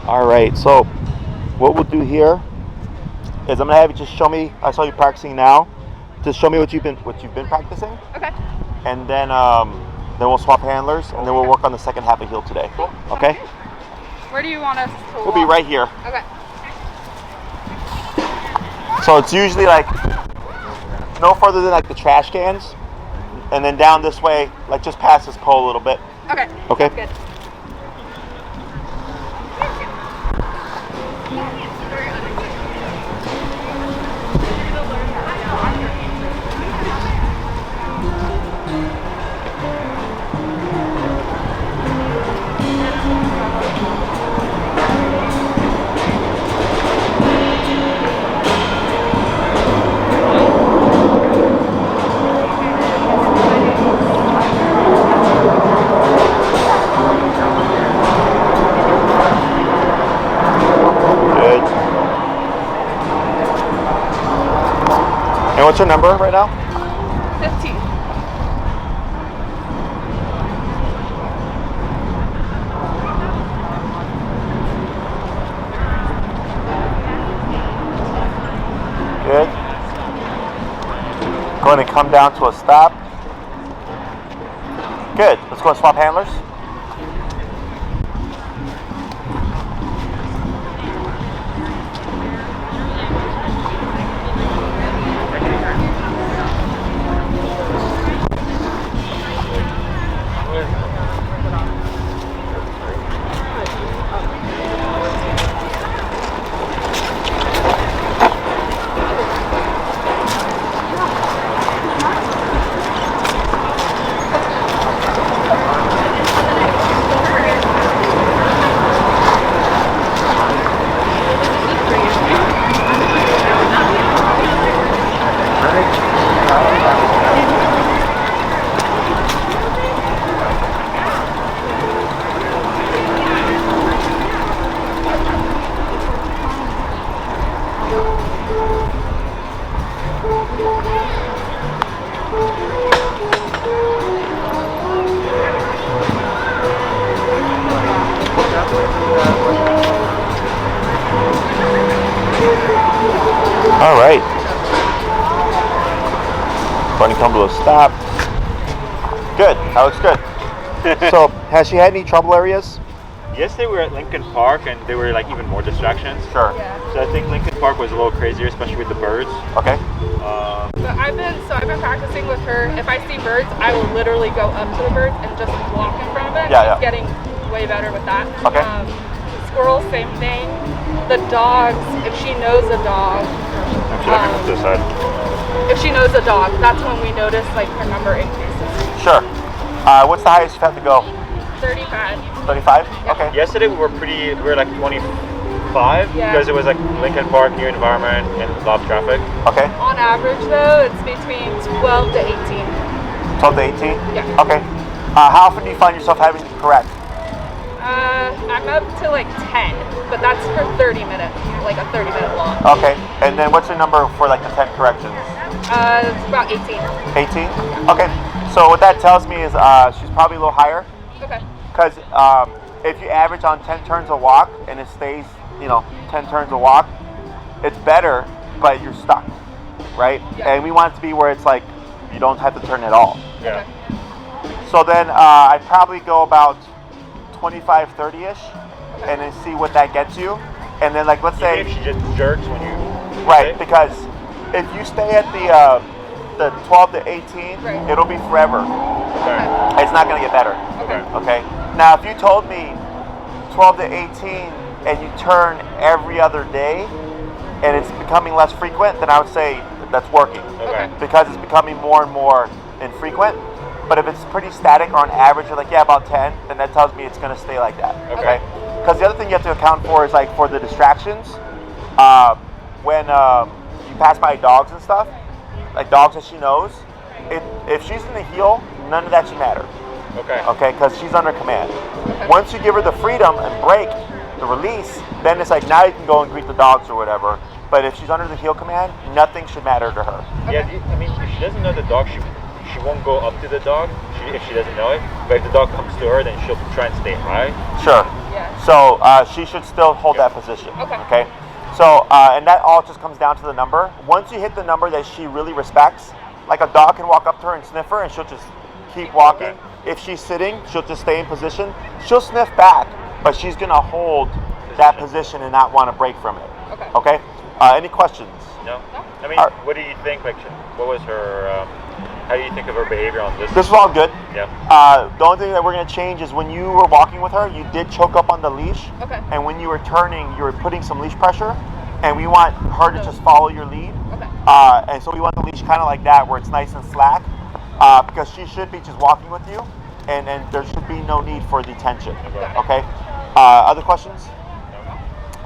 All right. So what we'll do here is I'm gonna have you just show me. I saw you practicing now. Just show me what you've been practicing, Okay. and then we'll swap handlers, and then we'll work on the second half of heel today. Cool. Okay. Where do you want us to We'll be right here. Okay. So it's usually like no further than like the trash cans, and then down this way, like just past this pole a little bit. Okay. Okay. Good. Good. And what's your number right now? 15. Good. Going to come down to a stop. Good. Let's go and swap handlers. All right. Going to come to a stop. Good. That looks good. So, has she had any trouble areas? Yes, they were at Lincoln Park, and they were like even more distractions. Sure. Yeah. So I think Lincoln Park was a little crazier, especially with the birds. Okay. But I've been practicing with her. If I see birds, I will literally go up to the birds and just walk in front of it. Yeah, She's getting way better with that. Okay. Squirrels, same thing. The dogs, if she knows a dog, Actually, I can put this side. if she knows a dog, that's when we notice like her number increases. Sure. What's the highest you've had to go? 35. 35? Yeah. Okay. Yesterday we were like 25 Yeah. because it was like Lincoln Park, new environment, and a lot of traffic. Okay. On average though, it's between 12 to 18. 12 to 18? Yeah. Okay. How often do you find yourself having to correct? I'm up to like 10, but that's for 30 minutes, like a 30-minute walk. Okay. And then what's your number for like the 10 corrections? It's about 18. 18? Okay. So what that tells me is she's probably a little higher. Okay. Because if you average on 10 turns a walk and it stays, 10 turns a walk, it's better, but you're stuck, right? Yeah. And we want it to be where it's like you don't have to turn at all. Yeah. So then I'd probably go about 25, 30-ish, and then see what that gets you. And then like, let's say, Even if she just jerks when you right, say? because if you stay at the 12 to 18, Right. it'll be forever. Okay. It's not gonna get better. Okay. Okay. Now, if you told me 12 to 18 and you turn every other day, and it's becoming less frequent, then I would say that's working Okay. because it's becoming more and more infrequent. But if it's pretty static or on average, you're like, yeah, about 10, then that tells me it's gonna stay like that. Okay. Because the other thing you have to account for is like for the distractions. When you pass by dogs and stuff, like dogs that she knows, if she's in the heel, none of that should matter. Okay. Okay, because she's under command. Once you give her the freedom and break the release, then it's like now you can go and greet the dogs or whatever. But if she's under the heel command, nothing should matter to her. Yeah, I mean, if she doesn't know the dog, she won't go up to the dog if she doesn't know it. But if the dog comes to her, then she'll try and stay high. Sure. Yeah. So she should still hold that position. Okay. So, and that all just comes down to the number. Once you hit the number that she really respects, like a dog can walk up to her and sniff her and she'll just keep walking. Okay. If she's sitting, she'll just stay in position. She'll sniff back, but she's gonna hold that position and not want to break from it. Okay? Any questions? No. I mean, Are- what do you think? Like, what was her? How do you think of her behavior on this? This is all good. Yeah. The only thing that we're going to change is when you were walking with her, you did choke up on the leash. Okay. And when you were turning, you were putting some leash pressure. And we want her to just follow your lead. Okay. And so we want the leash kind of like that, where it's nice and slack. Because she should be just walking with you. And there should be no need for the tension. Okay? Other questions? No.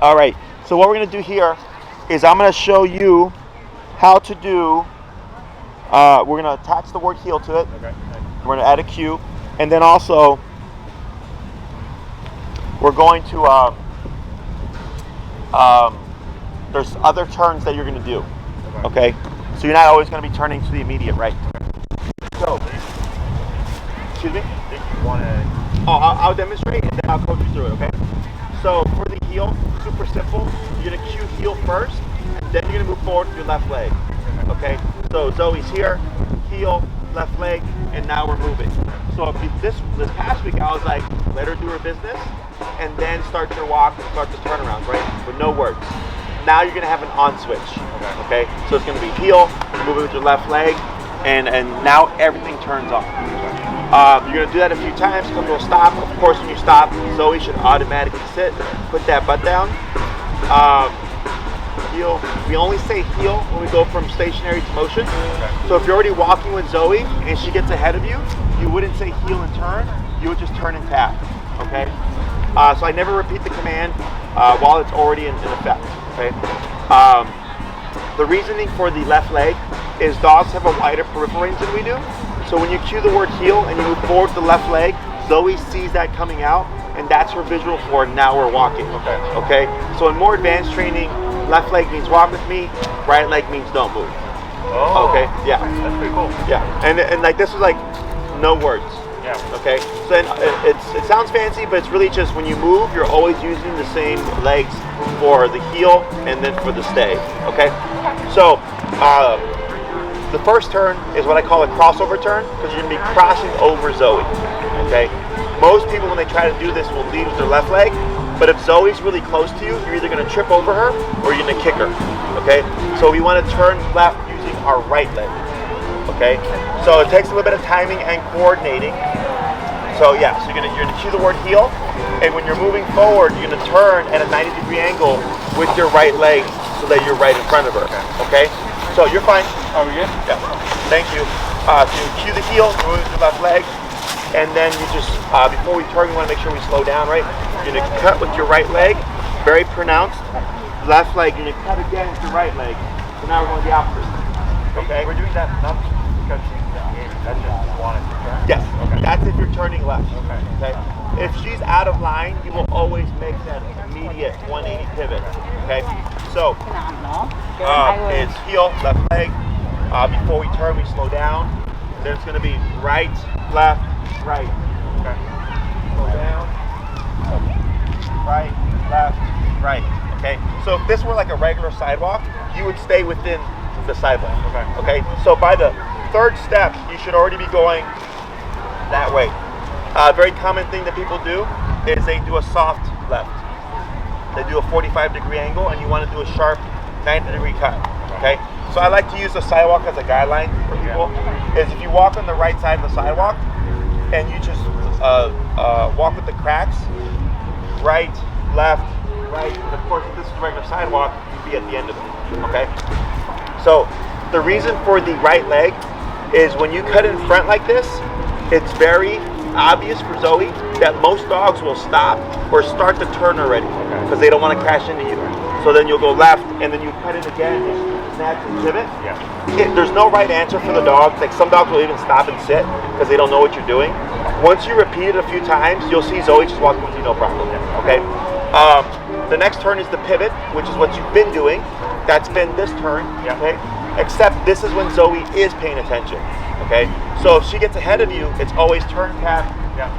All right. So what we're going to do here is I'm going to show you how to do. We're going to attach the word heel to it. Okay. We're going to add a cue, and then also we're going to. There's other turns that you're going to do. Okay, so you're not always going to be turning to the immediate right. So, excuse me. Did you want to? Oh, I'll demonstrate, and then I'll coach you through it. Okay. So for the heel, super simple. You're going to cue heel first, then you're going to move forward with your left leg. Okay. So Zoe's here, heel, left leg, and now we're moving. So this past week I was like, let her do her business, and then start your walk and start the turnarounds, right? With no words. Now you're gonna have an on switch. Okay? So it's gonna be heel, moving with your left leg, and now everything turns on. You're gonna do that a few times, come to a stop. Of course, when you stop, Zoe should automatically sit, put that butt down. Heel. We only say heel when we go from stationary to motion. So if you're already walking with Zoe and she gets ahead of you, you wouldn't say heel and turn, you would just turn and tap. Okay? So I never repeat the command while it's already in effect. Okay? The reasoning for the left leg is dogs have a wider peripheral range than we do. So when you cue the word heel and you move forward with the left leg, Zoe sees that coming out, and that's her visual for now we're walking. Okay? So in more advanced training, left leg means walk with me, right leg means don't move. Oh. Okay? Yeah. That's pretty cool. Yeah. And like this is like no words. Yeah. Okay? So then it sounds fancy, but it's really just when you move, you're always using the same legs for the heel and then for the stay. Okay? So the first turn is what I call a crossover turn, because you're going to be crossing over Zoe. Okay? Most people, when they try to do this, will lead with their left leg. But if Zoe's really close to you, you're either going to trip over her or you're going to kick her. Okay? So we want to turn left using our right leg. Okay? So it takes a little bit of timing and coordinating. So yeah, so you're gonna cue the word heel, and when you're moving forward, you're gonna turn at a 90-degree angle with your right leg so that you're right in front of her. Okay? So you're fine. Oh, we good? Yeah. Thank you. So you cue the heel, move with your left leg, and then you just, before we turn, we want to make sure we slow down, right? You're going to cut with your right leg, very pronounced. Left leg, you're going to cut again with your right leg. So now we're going the opposite. Okay? We're doing that not because she's in. That's just wanted to turn. Yes. Okay. That's if you're turning left. Okay. If she's out of line, you will always make that immediate 180 pivot. Okay? So, it's heel, left leg. Before we turn, we slow down. Then it's going to be right, left, right. Okay. Slow down. Right, left, right. Okay? So if this were like a regular sidewalk, you would stay within the sidewalk. Okay? So by the third step, you should already be going that way. A very common thing that people do is they do a soft left. They do a 45-degree angle, and you want to do a sharp 90-degree cut. Okay? So I like to use the sidewalk as a guideline for people. Is if you walk on the right side of the sidewalk, and you just walk with the cracks, right, left, right, and of course if this is a regular sidewalk, you'd be at the end of it. Okay? So the reason for the right leg is when you cut in front like this, it's very obvious for Zoe that most dogs will stop or start to turn already because they don't want to crash into you. So then you'll go left and then you cut it again and snatch and pivot. There's no right answer for the dog. Like some dogs will even stop and sit because they don't know what you're doing. Once you repeat it a few times, you'll see Zoe just walking with you no problem. Okay? The next turn is the pivot, which is what you've been doing. That's been this turn. Okay? Except this is when Zoe is paying attention. Okay? So if she gets ahead of you, it's always turn, tap,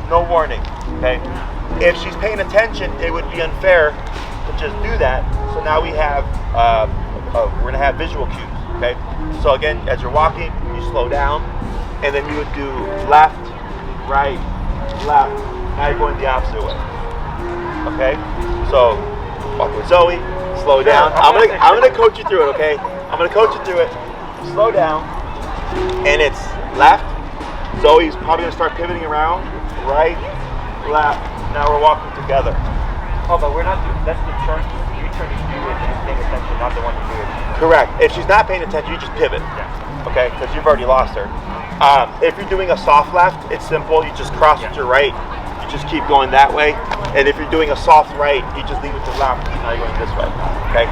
no warning. Okay? If she's paying attention, it would be unfair to just do that. So now we have, we're gonna have visual cues, okay? So again, as you're walking, you slow down, and then you would do left, right, left. Now you're going the opposite way, okay? So walk with Zoe, slow down. I'm gonna coach you through it, okay? I'm gonna coach you through it. Slow down, and it's left. Zoe's probably gonna start pivoting around, right, left. Now we're walking together. Oh, but we're not doing, that's the turn. You turn to do it and paying attention, not the one to do it. Correct. If she's not paying attention, you just pivot. Yeah. Okay, because you've already lost her. If you're doing a soft left, it's simple. You just cross with your right. You just keep going that way. And if you're doing a soft right, you just leave it to left. Now you're going this way. Okay.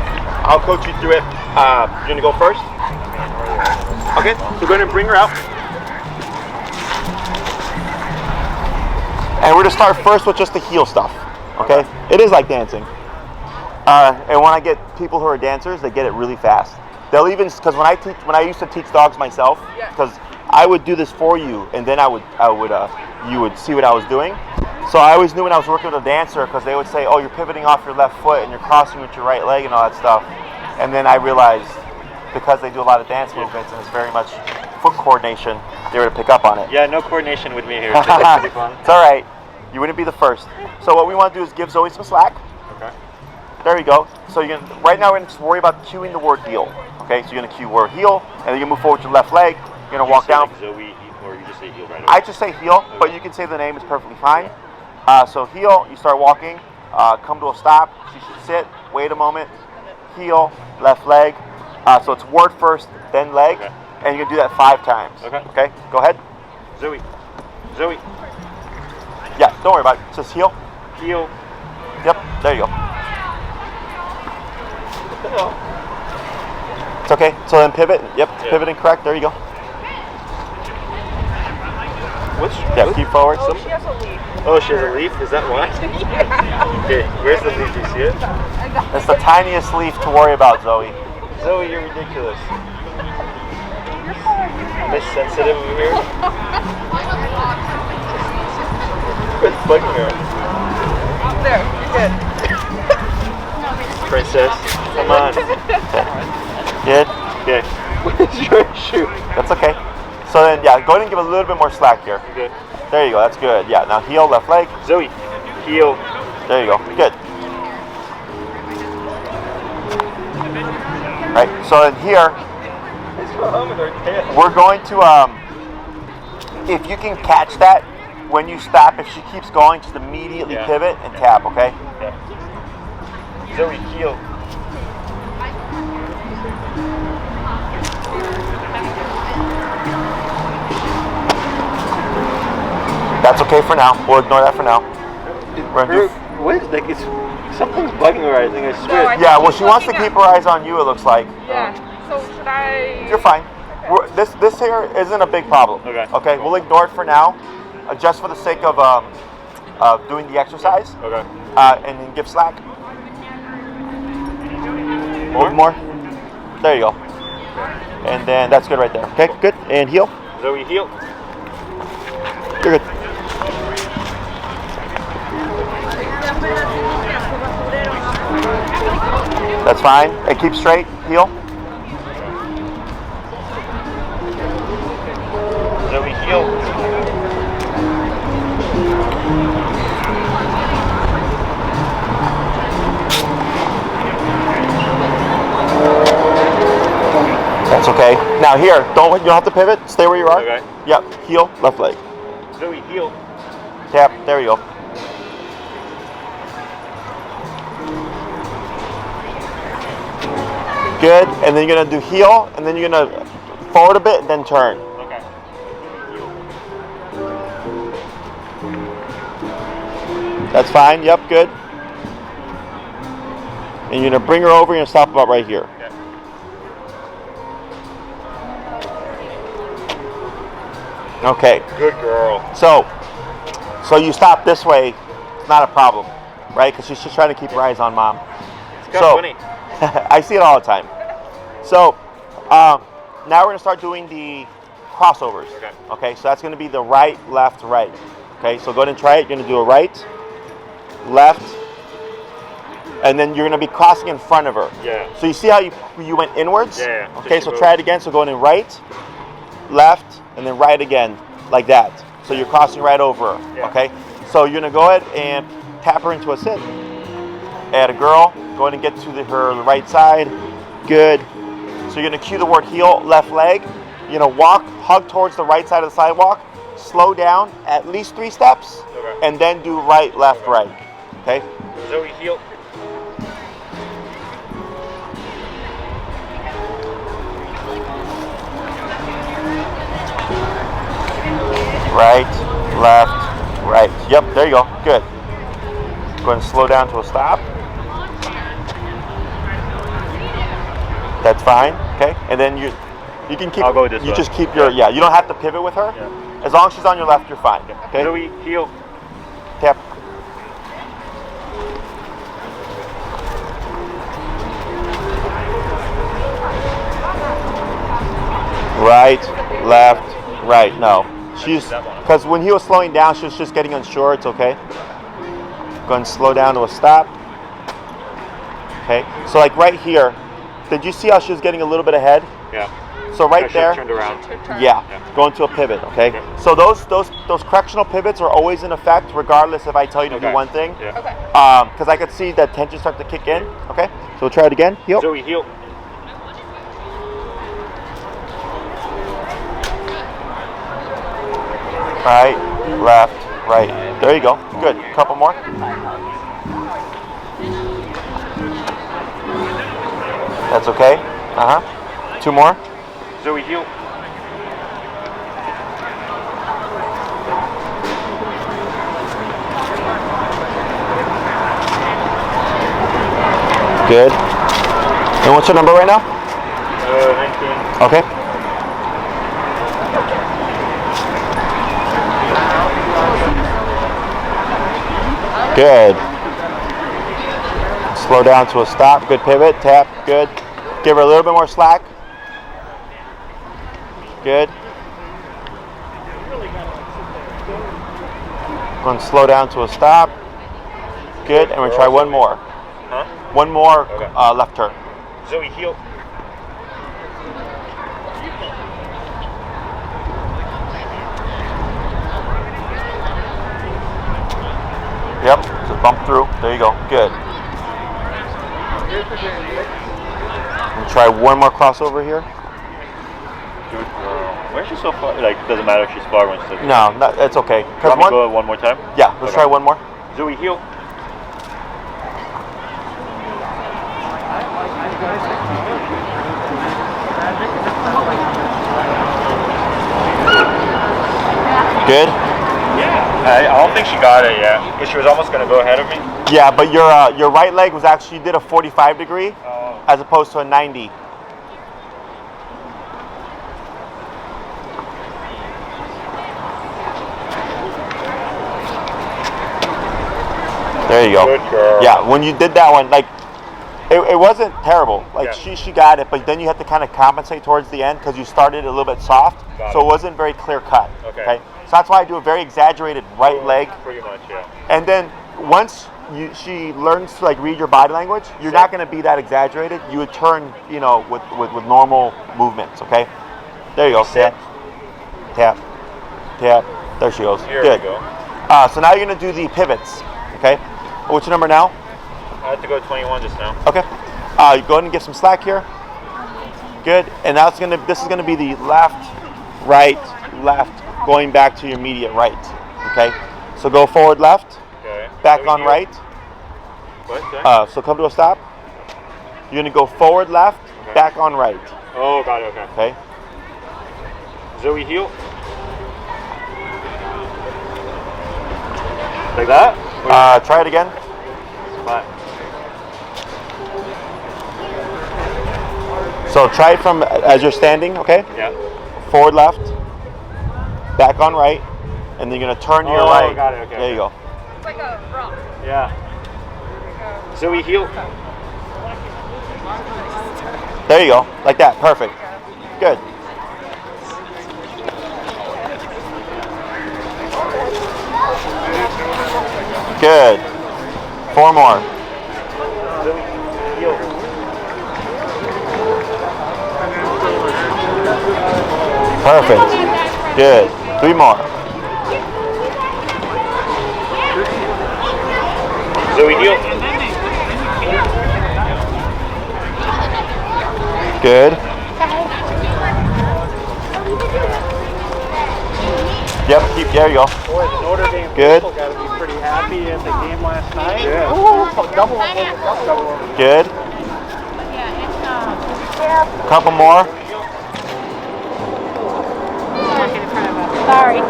I'll coach you through it. You're gonna go first. Okay. So we're gonna bring her out. And we're gonna start first with just the heel stuff. Okay. It is like dancing. And when I get people who are dancers, they get it really fast. They'll even, because when I used to teach dogs myself, because I would do this for you, and then you would see what I was doing. So I always knew when I was working with a dancer, because they would say, "Oh, you're pivoting off your left foot and you're crossing with your right leg and all that stuff." And then I realized, because they do a lot of dance movements and it's very much foot coordination, they were to pick up on it. Yeah, no coordination with me here. It's pretty fun. It's all right. You wouldn't be the first. So what we want to do is give Zoe some slack. Okay. There you go. So you're gonna, right now we're going to just worry about cueing the word heel. Okay, so you're going to cue word heel, and then you move forward to your left leg. You're going to walk down. Like Zoe, or you just say heel right away? I just say heel, but you can say the name. It's perfectly fine. So heel, you start walking, come to a stop. She should sit, wait a moment, heel, left leg. So it's word first, then leg, and you can do that 5 times. Okay, go ahead. Zoe. Zoe. Yeah, don't worry about it. Just heel. Heel. Yep, there you go. It's okay. So then pivot. Yep, pivoting correct. There you go. Keep forward. Oh, she has a leaf. Oh, she has a leaf? Is that why? Yeah. Okay, where's the leaf? Do you see it? That's the tiniest leaf to worry about, Zoe. Zoe, you're ridiculous. Miss Sensitive over here. Quit bugging her. There, you're good. Princess, come on. Good? Okay. Where's your shoe? That's okay. So then, yeah, go ahead and give a little bit more slack here. Good. There you go. That's good. Yeah, now heel, left leg. Zoe, heel. There you go. Good. Right, so then here, we're going to, if you can catch that when you stop, if she keeps going, just immediately pivot and tap, okay? Yeah. Zoe, heel. That's okay for now. We'll ignore that for now. What is, like, it's, something's bugging her, I think, I swear. No, I Yeah, well, she wants to keep her eyes on you, it looks like. Yeah. So should I? You're fine. This here isn't a big problem. Okay, we'll ignore it for now, just for the sake of doing the exercise. Okay. And then give slack. More. There you go. And then that's good right there. Okay, good. And heel. Zoe, heel. You're good. That's fine. And keep straight. Heel. Zoe, heel. That's okay. Now here, you don't have to pivot. Stay where you are. Okay. Yep. Heel, left leg. Zoe, heel. Tap. There you go. Good. And then you're gonna do heel, and then you're gonna forward a bit, and then turn. Okay. That's fine. Yep. Good. And you're gonna bring her over. You're gonna stop about right here. Okay. Good girl. So you stop this way. It's not a problem, right? Because she's just trying to keep her eyes on mom. It's kind of funny. I see it all the time. So now we're gonna start doing the crossovers. Okay. So that's gonna be the right, left, right. Okay. So go ahead and try it. You're gonna do a right, left, and then you're gonna be crossing in front of her. Yeah. So you see how you went inwards? Yeah. Okay, so try it again. So going in right, left, and then right again, like that. So you're crossing right over her. Yeah. Okay. So you're gonna go ahead and tap her into a sit. Add a girl. Go ahead and get to her right side. Good. So you're gonna cue the word heel, left leg. You're gonna walk, hug towards the right side of the sidewalk. Slow down at least 3 steps, Okay. and then do right, left, right. Okay. Zoey, heel. Right, left, right. Yep, there you go. Good. Go ahead and slow down to a stop. That's fine. Okay. And then you can keep. I'll go this you way. just keep your You don't have to pivot with her. Yeah. As long as she's on your left, you're fine. Okay. Zoey, heel. Tap. Right, left, right. No. She's, because when he was slowing down, she was just getting unsure. It's okay. Go and slow down to a stop. Okay. So like right here, did you see how she was getting a little bit ahead? Yeah. So right I should there. have turned around. Yeah. Go into a pivot. Okay. Okay. So those correctional pivots are always in effect, regardless if I tell you to do Okay. one thing. Yeah. Okay. Because I could see that tension start to kick in. Okay. So we'll try it again. Heel. Zoey, heel. Right, left, right. There you go. Good. Couple more. That's okay. 2 more. Zoey, heel. Good. And what's your number right now? 19. Okay. Good. Slow down to a stop. Good pivot. Tap. Good. Give her a little bit more slack. Good. Go and slow down to a stop. Good. And we'll try one more. Huh? One more Okay. left turn. Zoey, heel. Yep. Just bump through. There you go. Good. And try one more crossover here. Dude, where's she so far? Like, doesn't matter if she's far when she's. No, it's okay. Want Cause me to go one more time? Yeah. Let's Okay. try one more. Zoey, heel. Good. I don't think she got it yet, because she was almost going to go ahead of me. Yeah, but your right leg was actually, you did a 45 degree Oh. as opposed to a 90. There you go. Good girl. Yeah, when you did that one, like, it wasn't terrible. Like, Yeah. she got it, but then you have to kind of compensate towards the end because you started a little bit soft, Got so it. it wasn't very clear cut. Okay. So that's why I do a very exaggerated right leg. Pretty much, yeah. And then once she learns to like read your body language, you're not going to be that exaggerated. You would turn, with normal movements. Okay. There you go. Sit. Tap, tap. There she goes. Here Good. we go. So now you're going to do the pivots. Okay. What's your number now? I had to go 21 just now. Okay. You go ahead and get some slack here. Good. And now this is gonna be the left, right, left, going back to your immediate right. Okay. So go forward left, Okay. back Zoey, on heel. right. What? Sorry? So come to a stop. You're gonna go forward left, Okay. back on right. Oh, got it, okay. Okay. Zoey, heel. Like that? Try it again. Flat. So try it from as you're standing. Okay. Yeah. Forward left, back on right, and then you're gonna turn to your Oh, right. got it, okay, There you go. okay. It's like a rock. Yeah. Zoey, heel. There you go. Like that. Perfect. Good. Good. 4 more. Zoey, heel. Perfect. Good. 3 more. Zoey, heel. Good. Yep, there you go. Boy, the Notre Dame Good. people got to be pretty happy at the game last night. Yeah. Double. Good. Couple more. Sorry.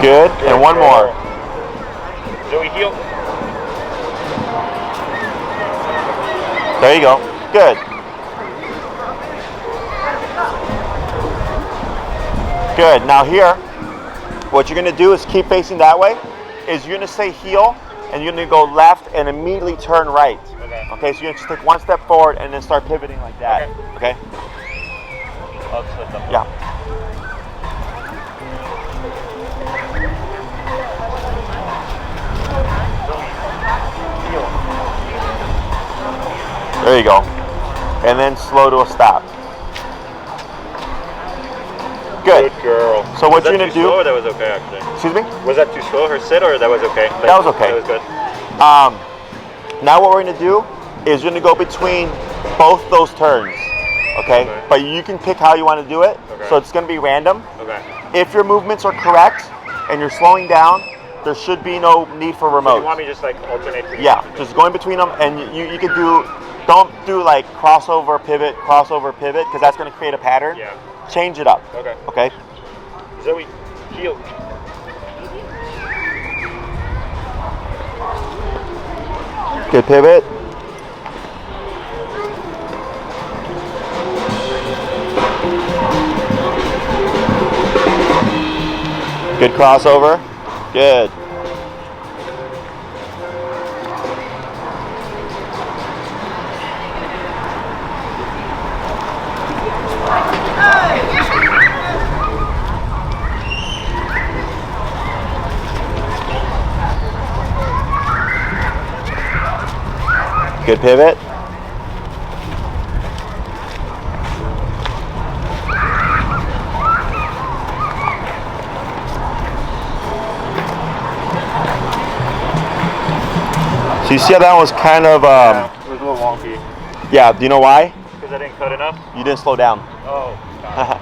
Good. And 1 more. Zoey, heel. There you go. Good. Good. Now here, what you're going to do is keep facing that way. Is you're going to say heel, and you're going to go left and immediately turn right. Okay, so you're going to just take 1 step forward and then start pivoting like that. Okay? I'll just lift up. Yeah. There you go. And then slow to a stop. Good. Good girl. So what Was that you're gonna too do? slow or that was okay actually? Excuse me? Was that too slow her sit or that was okay? Like, That was okay. That was good. Now what we're gonna do is you're gonna go between both those turns. Okay? Okay. But you can pick how you want to do it. Okay. So it's gonna be random. Okay. If your movements are correct and you're slowing down, there should be no need for So remote. you want me to just like alternate? Yeah, just going between them, and you can do. Don't do like crossover pivot, because that's going to create a pattern. Yeah. Change it up. Okay. Okay. Zoey, heel. Good pivot. Good crossover. Good. Good pivot. So you see how that was kind of, Yeah, it was a little wonky yeah, do you know why? because I didn't cut enough. You didn't slow down. Oh. God.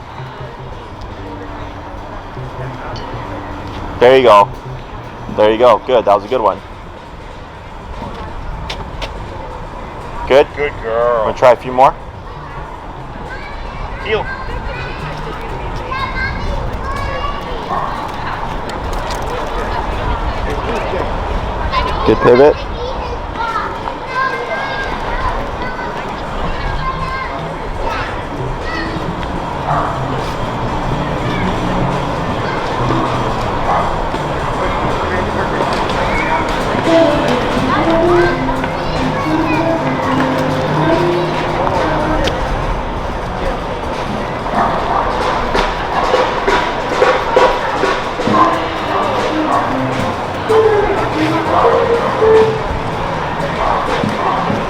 There you go. There you go. Good. That was a good one. Good. Good I'm girl. gonna try a few more. Heel. Good pivot.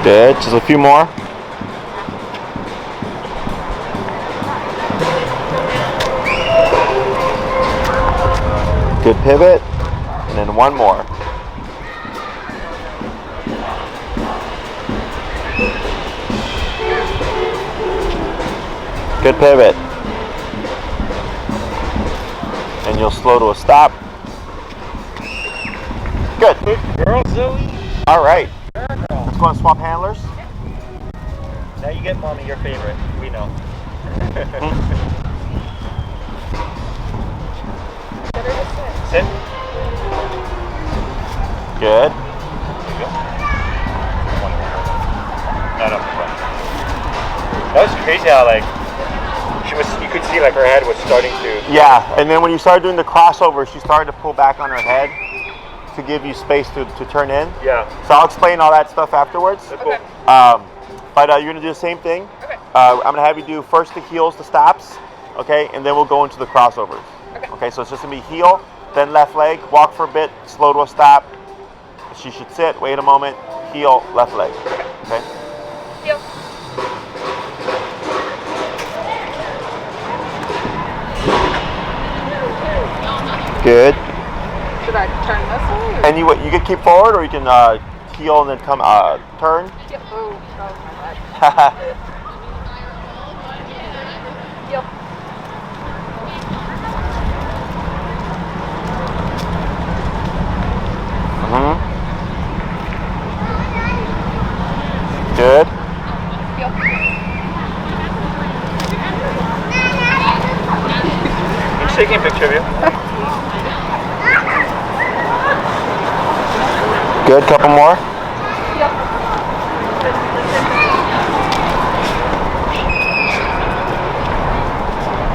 Good. Just a few more. Good pivot. And then one more. Good pivot. And you'll slow to a stop. Good. Good girl, Zoey. All right. Let's go and swap handlers. Now you get mommy your favorite. We know. Sit. Good. There you go. One more. Not up front. That was crazy how like she was. You could see like her head was starting to. Yeah, and then when you started doing the crossover, she started to pull back on her head to give you space to turn in. Yeah. So I'll explain all that stuff afterwards. That's cool. But you're gonna do the same thing. Okay. I'm gonna have you do first the heels, the stops. okay, and then we'll go into the crossovers. Okay. Okay, so it's just gonna be heel, then left leg, walk for a bit, slow to a stop. She should sit, wait a moment, heel, left leg. Okay? Heel. Good. Should I turn this way? And you can keep forward, or you can heel and then come turn. Yep. Oh, my bad. Heel. Good. Heel. I'm just taking a picture of you. Good. Couple more. Heel.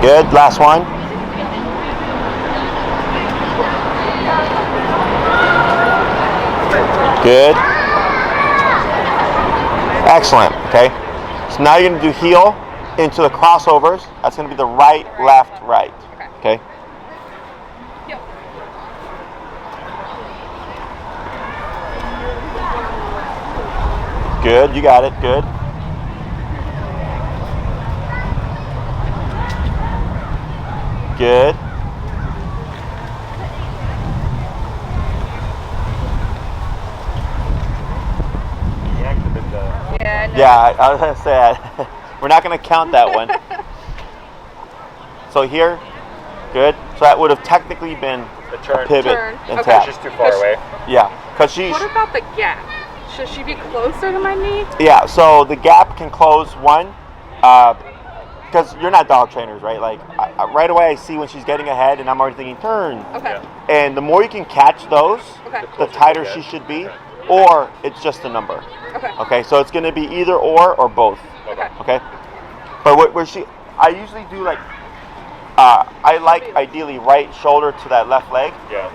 Good. Last one. Good. Excellent. Okay. So now you're going to do heel into the crossovers. That's going to be the right, left, right. Okay. Heel. Good. You got it. Good. Good. Yeah, no. Yeah, I was going to say, we're not going to count that one. So here, good. So that would have technically been The turn. pivot Turn. and Okay. tap. She's too far away. Yeah, because she's, What about the gap? Should she be closer to my knee? yeah, so the gap can close one, because you're not dog trainers, right? Like, right away I see when she's getting ahead and I'm already thinking turn. Okay. And the more you can catch those, Okay. the tighter she should be, or it's just a number. Okay. Okay, so it's going to be either or both. Okay. Okay, but I usually do like, I like ideally right shoulder to that left leg. Yeah.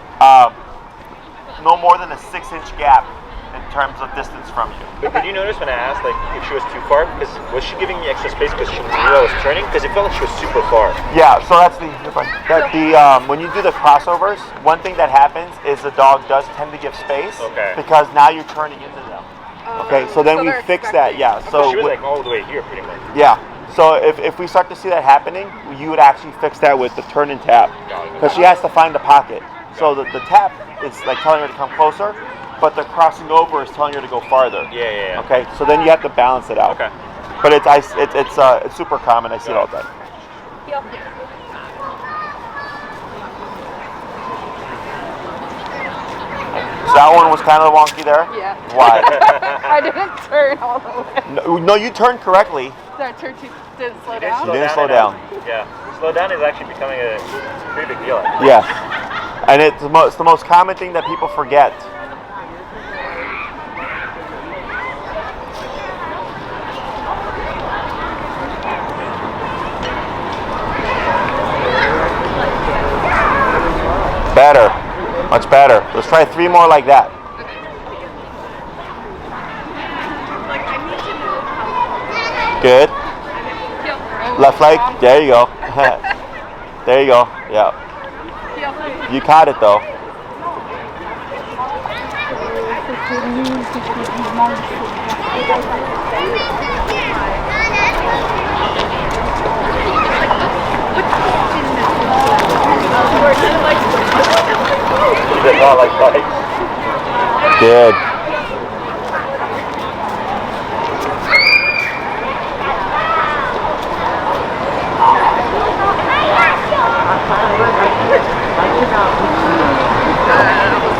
No more than a 6-inch gap in terms of distance from you. But did you notice when I asked, like, if she was too far? Because was she giving me extra space because she knew I was turning? Because it felt like she was super far. Yeah, so that's when you do the crossovers, one thing that happens is the dog does tend to give space. Okay. Because now you're turning into them. Okay, so then we they're fix that. expecting. Yeah. So She was like all the way here, pretty much. yeah. So if we start to see that happening, you would actually fix that with the turn and tap, because she has to find the pocket. So the tap is like telling her to come closer, but the crossing over is telling her to go farther. Yeah. Okay, so then you have to balance it out. Okay. But it's super common. I see it all the time. Heel. So that one was kind of wonky there. Yeah. Why? I didn't turn all the way. No, you turned correctly. Did I turn too? Did it slow You down? didn't slow down. Yeah. Slow down is actually becoming a pretty big deal. Yes, and it's the most common thing that people forget. Better, much better. Let's try 3 more like that. Good. Heel. Left leg. There you go. There you go. Yeah. Heel. You caught it though. She does not like bikes. Good.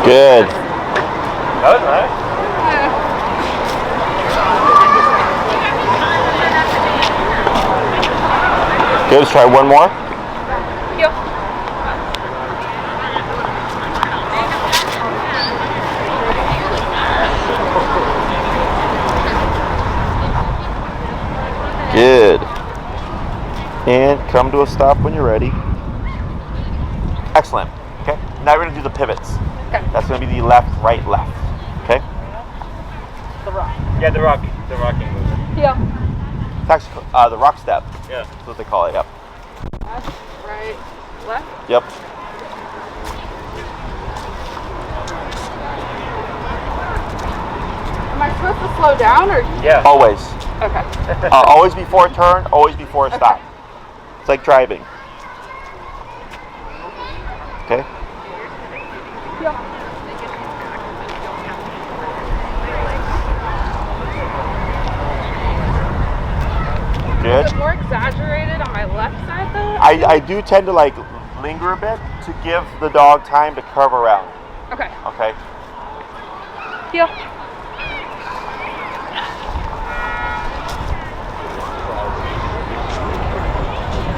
Good. That was nice. Good. Let's try one more. Heel. Good. And come to a stop when you're ready. Excellent. Okay. Now we're going to do the pivots. Okay. That's going to be the left, right, left. Okay. The rock. Yeah, the rocking movement. Heel. It's actually the rock step. Yeah. That's what they call it. Yep. Left, right, left. Yep. Am I supposed to slow down or? Yeah. Always. Okay. Always before a turn, always before a stop. It's like driving. Okay? Yeah. Good. Is it more exaggerated on my left side though? I do tend to like linger a bit to give the dog time to curve around. Okay. Okay? Heel.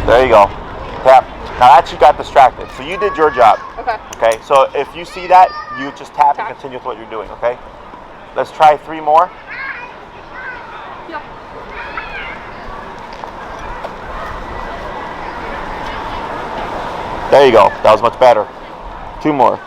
There you go. Tap. Now that you got distracted. So you did your job. Okay. Okay? So if you see that, you just tap and continue with what you're doing, okay? Let's try 3 more. Heel. There you go. That was much better. 2 more.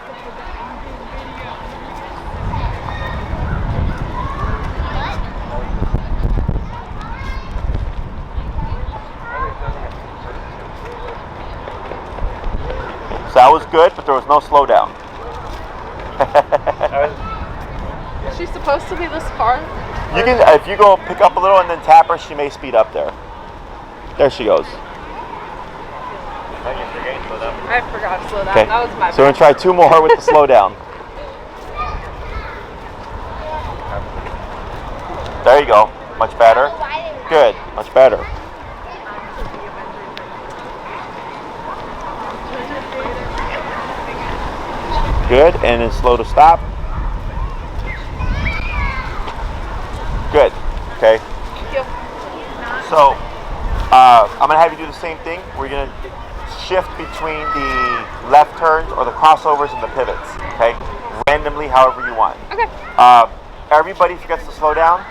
So that was good, but there was no slowdown. Is she supposed to be this far? You can, if you go pick up a little and then tap her, she may speed up there. There she goes. I forgot to slow down. Okay. That was my So we're gonna try 2 more with the slowdown. There you go. Much better. Good. Much better. Good. And then slow to stop. Good. Okay. Heel. So I'm gonna have you do the same thing. We're gonna shift between the left turns or the crossovers and the pivots. Okay. Randomly, however you want. Okay. Everybody forgets to slow down,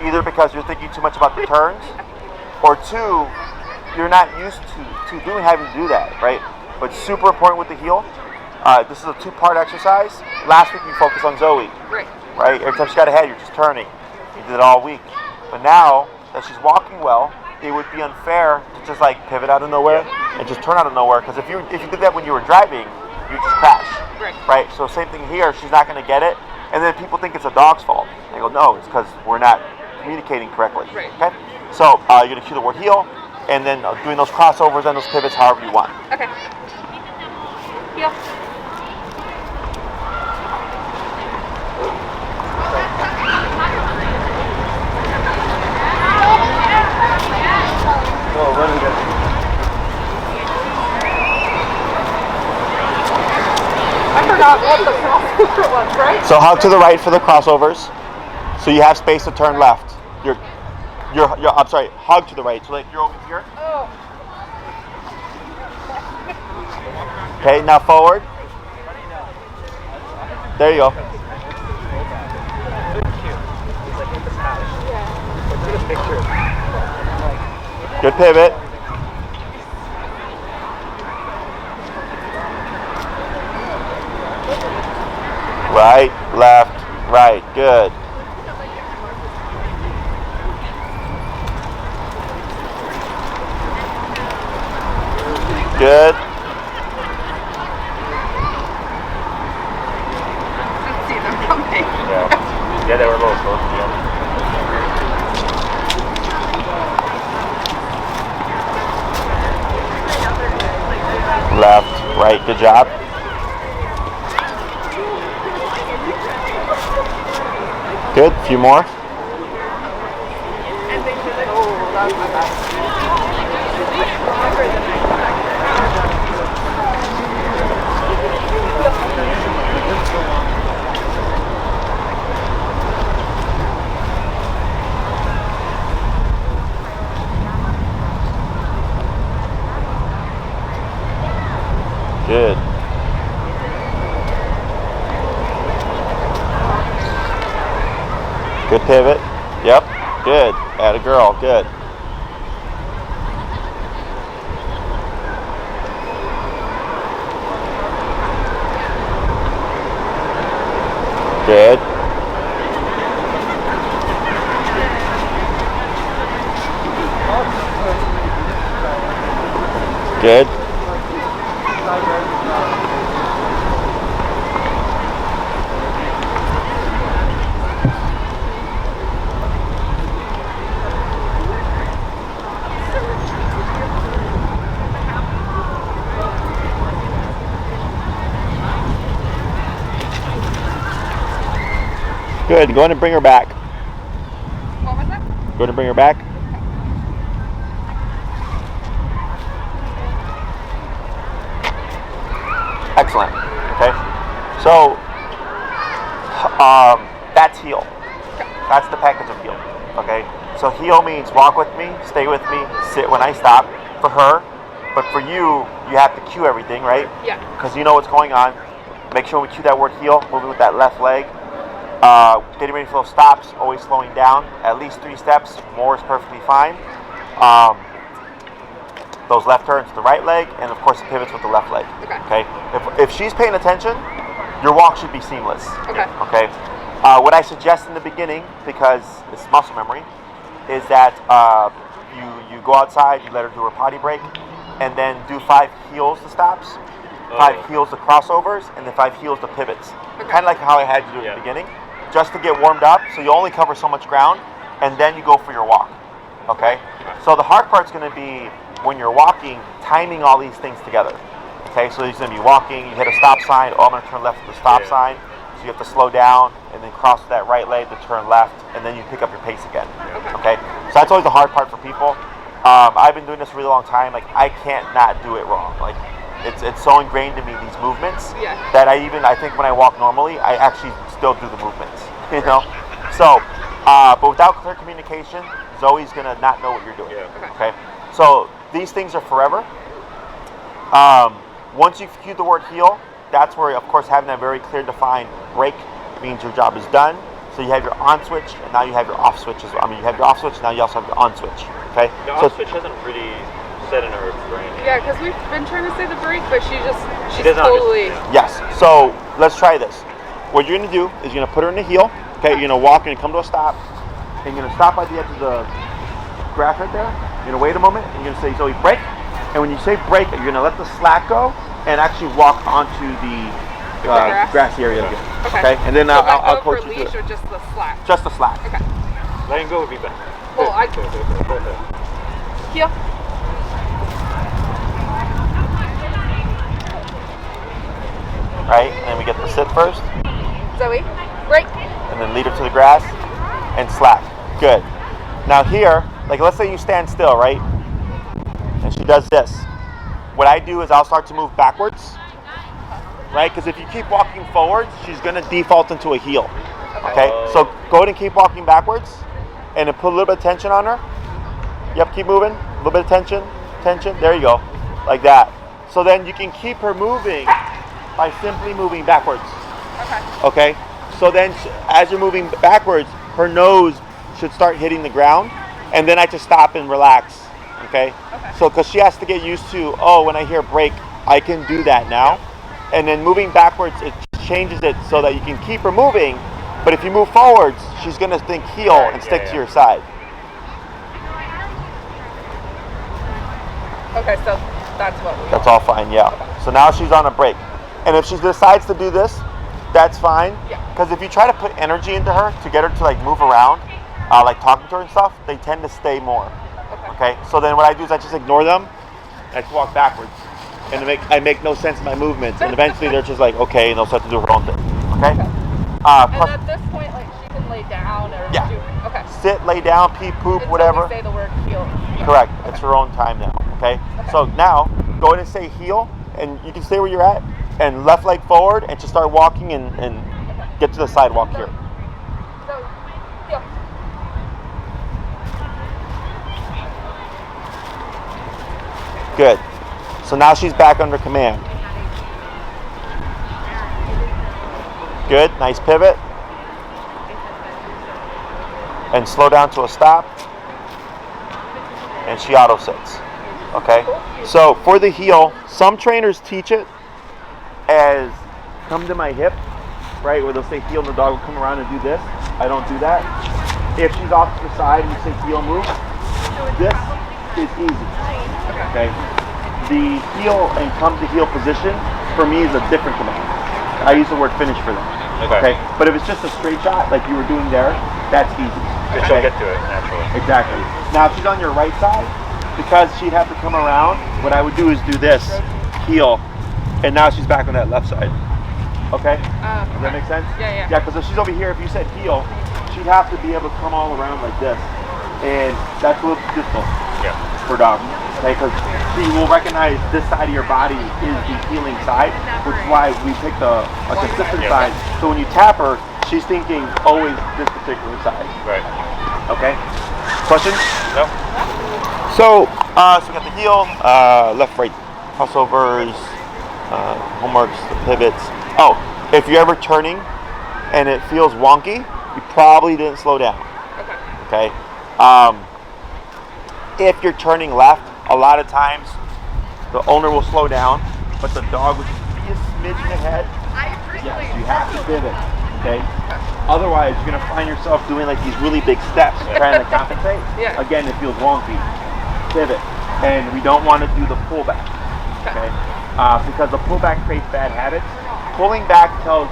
either because you're thinking too much about the turns, or 2, you're not used to having to do that, right? But super important with the heel. This is a 2-part exercise. Last week we focused on Zoey, Right. right? Every time she got ahead, you're just turning. You did it all week. But now that she's walking well, it would be unfair to just like pivot out of nowhere and just turn out of nowhere. Because if you did that when you were driving, you just crash, right? So same thing here. She's not going to get it, and then people think it's a dog's fault. They go, no, it's because we're not communicating correctly. Right. Okay. So you're going to cue the word heel, and then doing those crossovers and those pivots however you want. Okay. Heel. I forgot what the crossover was, right? So hug to the right for the crossovers, so you have space to turn left. I'm sorry, hug to the right. So like you're over here. Oh. Okay, now forward. There you go. Good pivot. Right, left, right. Good. Good. See them coming. Yeah, they were a little close to you. Left, right. Good job. Good. A few more. Good. Good pivot. Yep. Good. Atta girl. Good. Good. Good. Good. Go ahead and bring her back. What was that? Go ahead and bring her back. Excellent. Okay. So that's heel. That's the package of heel. Okay. So heel means walk with me, stay with me, sit when I stop for her. But for you, you have to cue everything, right? Yeah. Because you know what's going on. Make sure we cue that word heel, moving with that left leg. Getting ready for those stops, always slowing down. At least 3 steps, more is perfectly fine. Those left turns to the right leg, and of course the pivots with the left leg. Okay. If she's paying attention, your walk should be seamless. Okay. What I suggest in the beginning, because it's muscle memory, is that you go outside, you let her do her potty break, and then do 5 heels to stops, 5 heels to crossovers, and then 5 heels to pivots. Kind of like how I had you do it in the beginning, just to get warmed up. So you only cover so much ground, and then you go for your walk. Okay. So the hard part's going to be when you're walking, timing all these things together. Okay. So you're going to be walking, you hit a stop sign. Oh, I'm going to turn left at the stop sign. So you have to slow down and then cross that right leg to turn left, and then you pick up your pace again. Okay. So that's always the hard part for people. I've been doing this a really long time. Like, I can't not do it wrong. Like, it's so ingrained in me, these movements, that I think when I walk normally, I actually still do the movements, you know? So, but without clear communication, Zoe's gonna not know what you're doing, okay? So, these things are forever. Once you've cued the word heel, that's where, of course, having that very clear defined break means your job is done. So you have your on switch, and now you have your off switch as well. I mean, you have your off switch, now you also have your on switch, okay? The off switch hasn't really set in her brain. Yeah, because we've been trying to say the break, but she's doesn't totally... Yes, so let's try this. What you're going to do is you're going to put her in the heel, okay? You're going to walk and come to a stop, and you're going to stop at the edge of the grass right there. You're going to wait a moment, and you're going to say, Zoe, break. And when you say break, you're going to let the slack go and actually walk onto the grassy area again. Okay? And then so I'll coach you leash through it. or just the slack? Just the slack. Okay. Letting go would be better. Well, heel. Right? And then we get the sit first. Zoe, break. And then lead her to the grass and slack. Good. Now here, like let's say you stand still, right? And she does this. What I do is I'll start to move backwards, right? Because if you keep walking forwards, she's going to default into a heel. Okay? So go ahead and keep walking backwards and then put a little bit of tension on her. Yep, keep moving. A little bit of tension. There you go. Like that. So then you can keep her moving by simply moving backwards. Okay? So then as you're moving backwards, her nose should start hitting the ground, and then I just stop and relax. Okay? So because she has to get used to, oh, when I hear break, I can do that now. And then moving backwards, it changes it so that you can keep her moving, but if you move forwards, she's going to think heel and stick to your side. Okay, so that's what we That's all fine, yeah. So now she's on a break. And if she decides to do this, that's fine. Because if you try to put energy into her to get her to like move around, like talking to her and stuff, they tend to stay more. Okay? So then what I do is I just ignore them. I just walk backwards. And I make no sense in my movements. And eventually they're just like, okay, and they'll start to do her own thing. Okay? and at this point, like, she can lay down or do... Okay. Sit, lay down, pee, poop, Until whatever. we say the word heel. Correct. It's her own time now. Okay? So now, go ahead and say heel, and you can stay where you're at, and left leg forward, and just start walking and get to the sidewalk here. So, heel. Good. So now she's back under command. Good. Nice pivot. And slow down to a stop. And she auto sits. Okay? So for the heel, some trainers teach it as come to my hip, right? Where they'll say heel and the dog will come around and do this. I don't do that. If she's off to the side and you say heel move, this is easy. Okay? the heel and come to heel position for me is a different command. I use the word finish for them. Okay. But if it's just a straight shot like you were doing there, that's easy. She'll get to it naturally. Exactly. Now if she's on your right side, because she'd have to come around, what I would do is do this, heel, and now she's back on that left side. Okay? Does that make sense? Yeah. Yeah, because if she's over here, if you said heel, she'd have to be able to come all around like this. And that's a little difficult for dogs. Okay, because she will recognize this side of your body is the healing side, which is why we picked a consistent side. So when you tap her, she's thinking always this particular side. Right. Okay? Questions? No. So we got the heel, left, right crossovers, homeworks, the pivots. Oh, if you're ever turning and it feels wonky, you probably didn't slow down. Okay. If you're turning left, a lot of times the owner will slow down, but the dog will just be a smidgen ahead. Yes, you have to pivot. Okay. Otherwise, you're gonna find yourself doing like these really big steps, trying to compensate. Again, it feels wonky. Pivot, and we don't want to do the pullback. Okay. Because the pullback creates bad habits. Pulling back tells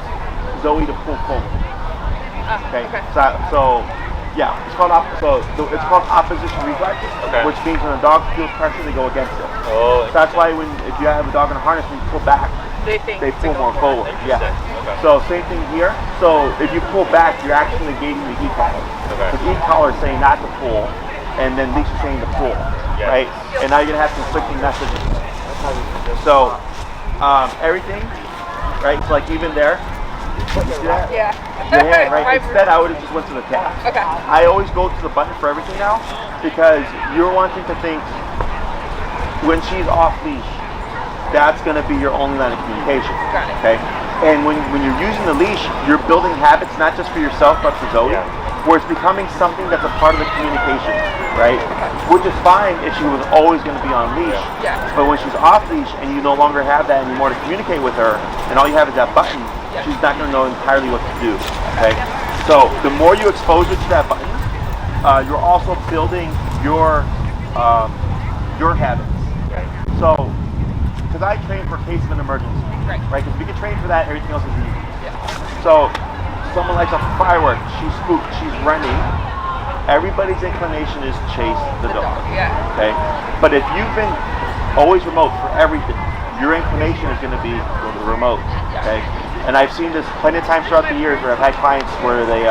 Zoey to pull forward. Okay. So yeah, it's called opposition reflex, which means when a dog feels pressure, they go against it. Oh. So that's why if you have a dog in a harness and you pull back, they pull more forward. Yeah. Okay. So same thing here. So if you pull back, you're actually negating the e-collar. Because e-collar is saying not to pull, and then leash is saying to pull, right? And now you're gonna have conflicting messages. So everything, right? So like even there. You see that? Yeah, right. Instead, I would have just went to the tap. Okay. I always go to the button for everything now because you're wanting to think when she's off leash, that's going to be your only line of communication. Got it. Okay. And when you're using the leash, you're building habits not just for yourself but for Zoey, where it's becoming something that's a part of the communication, right? Which is fine if she was always going to be on leash. But when she's off leash and you no longer have that anymore to communicate with her, and all you have is that button, she's not going to know entirely what to do. Okay. So the more you expose her to that button, you're also building your habits. So, because I train for case of an emergency, right? Because if you can train for that, everything else is easy. So, someone lights up a firework, she's spooked, she's running. Everybody's inclination is to chase the dog. Okay. But if you've been always remote for everything, your inclination is going to be go to the remote. Okay. And I've seen this plenty of times throughout the years where I've had clients where they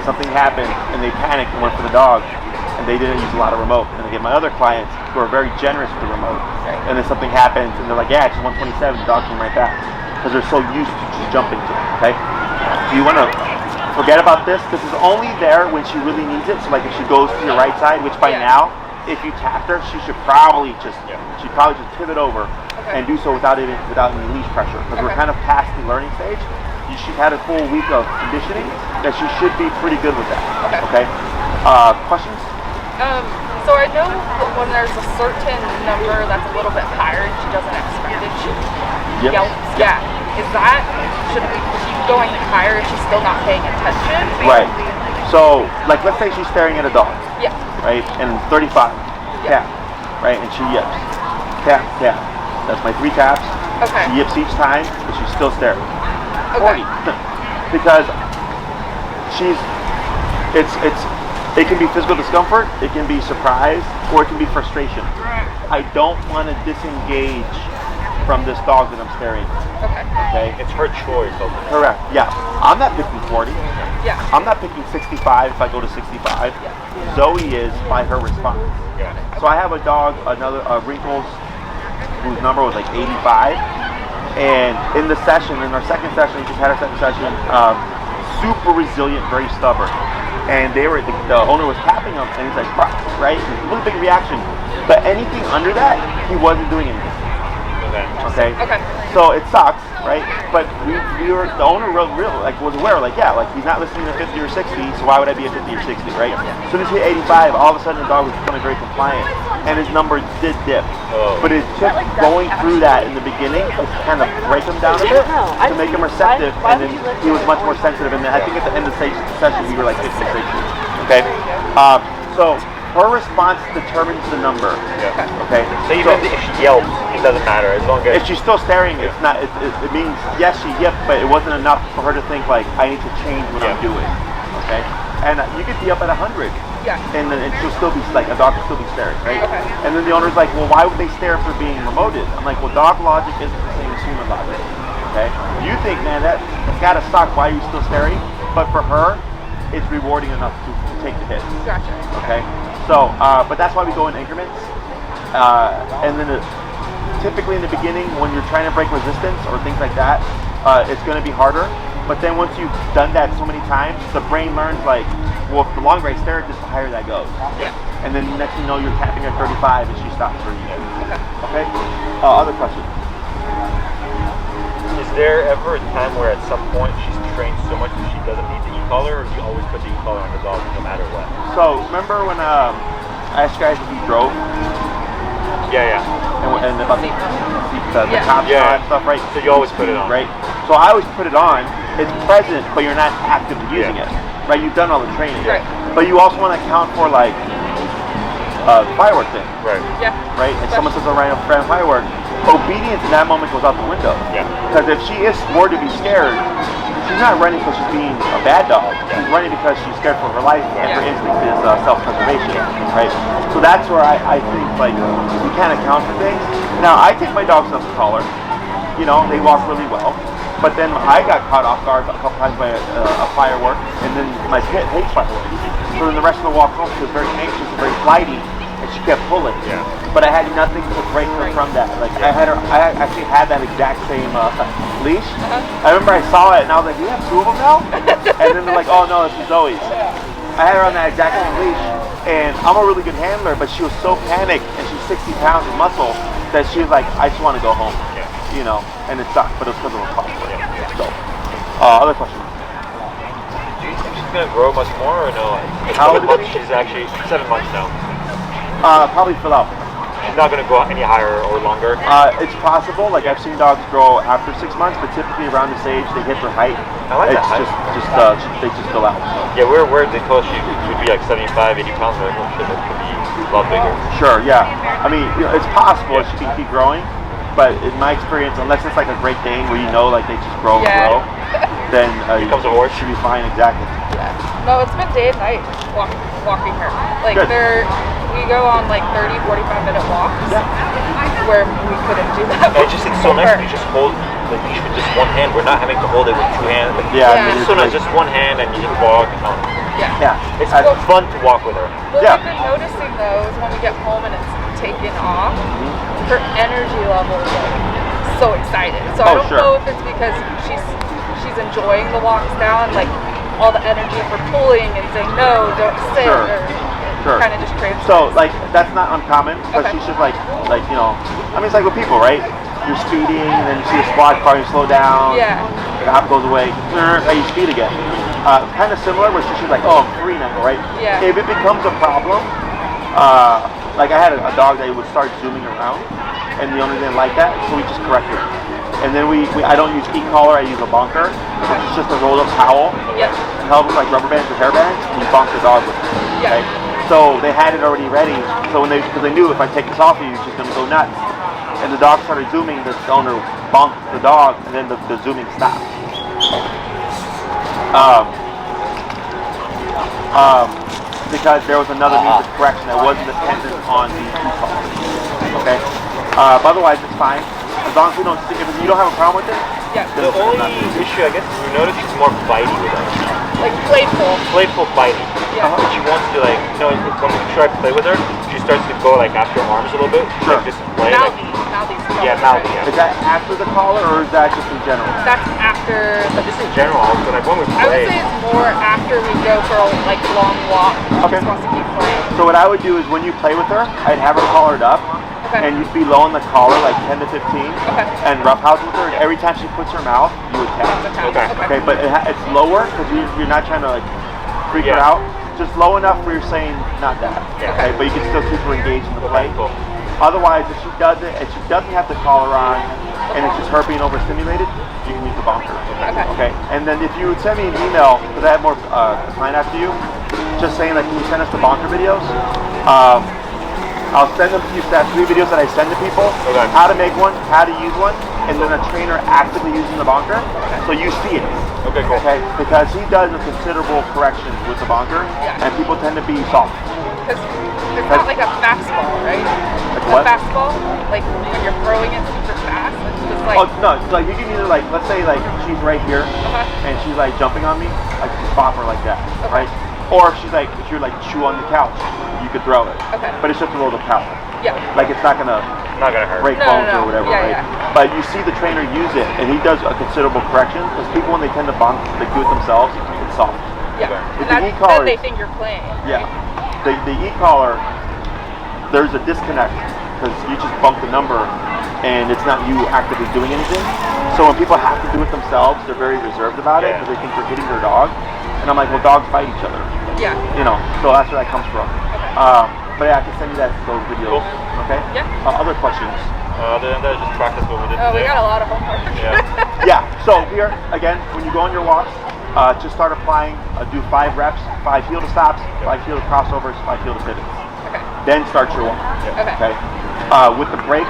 something happened and they panicked and went for the dog, and they didn't use a lot of remote. And I get my other clients who are very generous with the remote, and then something happens and they're like, yeah, it's 127, the dog came right back, because they're so used to just jumping to it. Okay. Do you want to forget about this? This is only there when she really needs it. So like if she goes to your right side, which by now, if you tapped her, she should probably just pivot over and do so without any leash pressure, because we're kind of past the learning stage. She's had a full week of conditioning that she should be pretty good with that. Okay. Questions? So I know that when there's a certain number that's a little bit higher and she doesn't expect it, she yelps. Is that, should we keep going higher if she's still not paying attention? Right. So like let's say she's staring at a dog. Right. And 35. Tap. Right. And she yips. Tap. Tap. That's my 3 taps. She yips each time, but she's still staring. 40. Because it can be physical discomfort, it can be surprise, or it can be frustration. I don't want to disengage from this dog that I'm staring at. Okay. It's her choice. Correct. Yeah. I'm not picking 40. I'm not picking 65 if I go to 65. Zoey is by her response. So I have a dog, Wrinkles, whose number was like 85, and in our second session, we just had our second session, super resilient, very stubborn, and the owner was tapping him, and he's like, right, it's a really big reaction, but anything under that, he wasn't doing anything. Okay. So it sucks, right? But the owner was aware, he's not listening to 50 or 60, so why would I be at 50 or 60, right? As soon as he hit 85, all of a sudden the dog was becoming very compliant, and his number did dip. But it took going through that in the beginning to kind of break him down a bit, to make him receptive, and then he was much more sensitive. And then I think at the end of the session, we were like 50 or 60. Okay. So her response determines the number. Yeah. Okay. So even if she yelps, it doesn't matter as long as if she's still staring, it's not. It means yes, she yipped, but it wasn't enough for her to think like I need to change what I'm doing. Okay. And you could be up at 100. Yeah. And then she'll still be like a dog will still be staring, right? Okay. And then the owner's like, well, why would they stare if they're being remoted? I'm like, well, dog logic isn't the same as human logic. Okay. You think, man, that's gotta suck. Why are you still staring? But for her, it's rewarding enough to take the hit. Gotcha. Okay. So, but that's why we go in increments. And then typically in the beginning, when you're trying to break resistance or things like that, it's going to be harder. But then once you've done that so many times, the brain learns like, well, if the longer I stare, just the higher that goes. Yeah. And then next thing you know, you're tapping at 35 and she stops for you. Okay. Other questions? Is there ever a time where at some point she's trained so much that she doesn't need the e-collar, or do you always put the e-collar on the dog no matter what? So remember when I asked you guys if you drove? Yeah. And about the cops and stuff, right? So you always put it on. Right? So I always put it on. It's present, but you're not actively using it. Right? You've done all the training. Right. But you also want to account for like the firework thing. Right. Yeah. Right? And someone says a random firework. Obedience in that moment goes out the window. Yeah. Because if she is more to be scared, she's not running because she's being a bad dog. She's running because she's scared for her life, and her instinct is self-preservation. Right? So that's where I think like we can't account for things. Now I take my dogs off the collar. You know, they walk really well. But then I got caught off guard a couple times by a firework, and then my pit hates fireworks. So then the rest of the walk home, she was very anxious and very flighty, and she kept pulling. Yeah. But I had nothing to break her from that. Like I actually had that exact same leash. I remember I saw it and I was like, "You have two of them now?" And then they're like, "Oh no, this is Zoey's." I had her on that exact same leash, and I'm a really good handler, but she was so panicked, and she's 60 pounds of muscle that she was like, "I just want to go home." You know, and it sucked, but it was because of a cost. So, other questions? Do you think she's gonna grow much more or no? How old is she? She's actually 7 months now. Probably fill out. She's not gonna go any higher or longer. It's possible. Like I've seen dogs grow after 6 months, but typically around this age they hit their height. I like it's that height. They just fill out. Yeah, where they told she would be like 75, 80 pounds. Like, oh shit, that could be a lot bigger. Sure. Yeah. I mean, you know, it's possible she can keep growing, but in my experience, unless it's like a Great Dane where you know like they just grow and grow, then becomes a horse. Should be fine. Exactly. Yeah. No, it's been day and night walking her. Like Good. we go on like 30, 45-minute walks where we couldn't do that. It's so nice when you just hold the leash with just one hand. We're not having to hold it with two hands. Like, it's so nice, just one hand and you just walk. Yeah. It's fun to walk with her. What we've been noticing though is when we get home and it's taken off, her energy level is like so excited. So I don't know if it's because she's enjoying the walks now and like all the energy for pulling and saying no, don't sit, or kind of just translates. So like that's not uncommon, but she's just like you know, I mean it's like with people, right? You're speeding and then you see a squad car, you slow down. Yeah. The cop goes away, you speed again. Kind of similar, where she's like, oh, I'm free now, right? Yeah. If it becomes a problem, like I had a dog that would start zooming around, and the owner didn't like that, so we just corrected it. And then I don't use e-collar, I use a bonker, which is just a rolled up towel. Yep. It helps like rubber bands or hair bands, and you bonk the dog with it. Yeah. Okay? So they had it already ready, so because they knew if I take this off of you, it's just gonna go nuts. And the dog started zooming, the owner bonked the dog, and then the zooming stopped. Because there was another means of correction that wasn't dependent on the e-collar. Okay? But otherwise, it's fine. As long as we don't see, if you don't have a problem with it. Yeah. The only issue, I guess, is we notice she's more bitey with us. Like playful. Playful biting. Yeah. But she wants to like, you know, when we try to play with her, she starts to go like after her arms a little bit. Sure. Like just play. Mouthy. Yeah, mouthy. Yeah. Is that after the collar or is that just in general? That's after the. Just in general, but like when we I would play. say it's more after we go for a like long walk. Okay. She just wants to keep playing. So what I would do is when you play with her, I'd have her collared up. Okay. And you'd be low on the collar, like 10 to 15, and roughhouse with her. And every time she puts her mouth, you would tap. Okay, but it's lower because you're not trying to like freak her out. Just low enough where you're saying not that. Okay, but you can still keep her engaged in the play. Cool. Otherwise, if she doesn't have the collar on, and it's just her being overstimulated, you can use the bonker. Okay. And then if you would send me an email, because I have more client after you, just saying, like, can you send us the bonker videos? I'll send them to you. That's 3 videos that I send to people. Okay. How to make one, how to use one, and then a trainer actively using the bonker. So you see it. Okay, cool. Okay, because he does a considerable correction with the bonker, and people tend to be soft. Because it's not like a fastball, right? Like A what? fastball, like when you're throwing it super fast, it's just like. Oh no, it's like you can either like, let's say like she's right here, and she's like jumping on me, I can just bop her like that, right? Or if she's like, if you're like chew on the couch, you could throw it. Okay. But it's just a little power. Yeah. Like it's not gonna hurt. break No, bones no, no. or whatever, Yeah, right? yeah. But you see the trainer use it, and he does a considerable correction because people when they tend to bonk, they do it themselves. It's soft. Yeah. If And the that's, e-collar then they is- think you're playing. Yeah. The e-collar, there's a disconnect because you just bump the number, and it's not you actively doing anything. So when people have to do it themselves, they're very reserved about it because they think they're hitting their dog. And I'm like, well, dogs fight each other. Yeah. You know, so that's where that comes from. But yeah, I can send you those videos. Cool. Okay? Yeah. Other questions? Other than that, just practice what we did Oh, we today. got a lot of homework. Yeah. Yeah, so here, again, when you go on your walks, just start applying, do 5 reps, 5 heel to stops, 5 heel to crossovers, 5 heel to pivots. Okay. Then start your walk. Okay. With the break,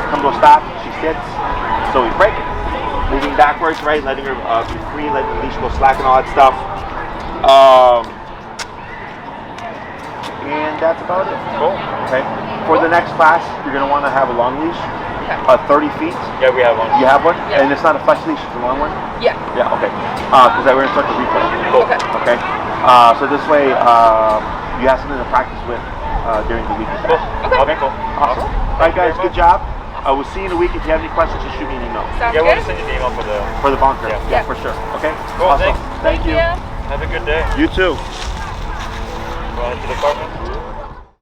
come to a stop, she sits, so we break, moving backwards, right, letting her be free, letting the leash go slack and all that stuff. And that's about it. Cool. Okay. For the next class, you're going to want to have a long leash, 30 feet. Yeah, we have one. You have one? Yeah. And it's not a flex leash, it's a long one? Yeah. Yeah, okay. Because we're going to start the replay. Cool. Okay. Okay. So this way, you have something to practice with during the week. Cool. Okay, cool. Awesome. All right, guys, good job. We'll see you in a week. If you have any questions, just shoot me an email. Sounds Yeah, we'll good. just send you the email For the bonker. Yeah. For sure. Okay? Cool, Awesome. thanks. Thank you. Have a good day. You too. Go ahead to the apartment.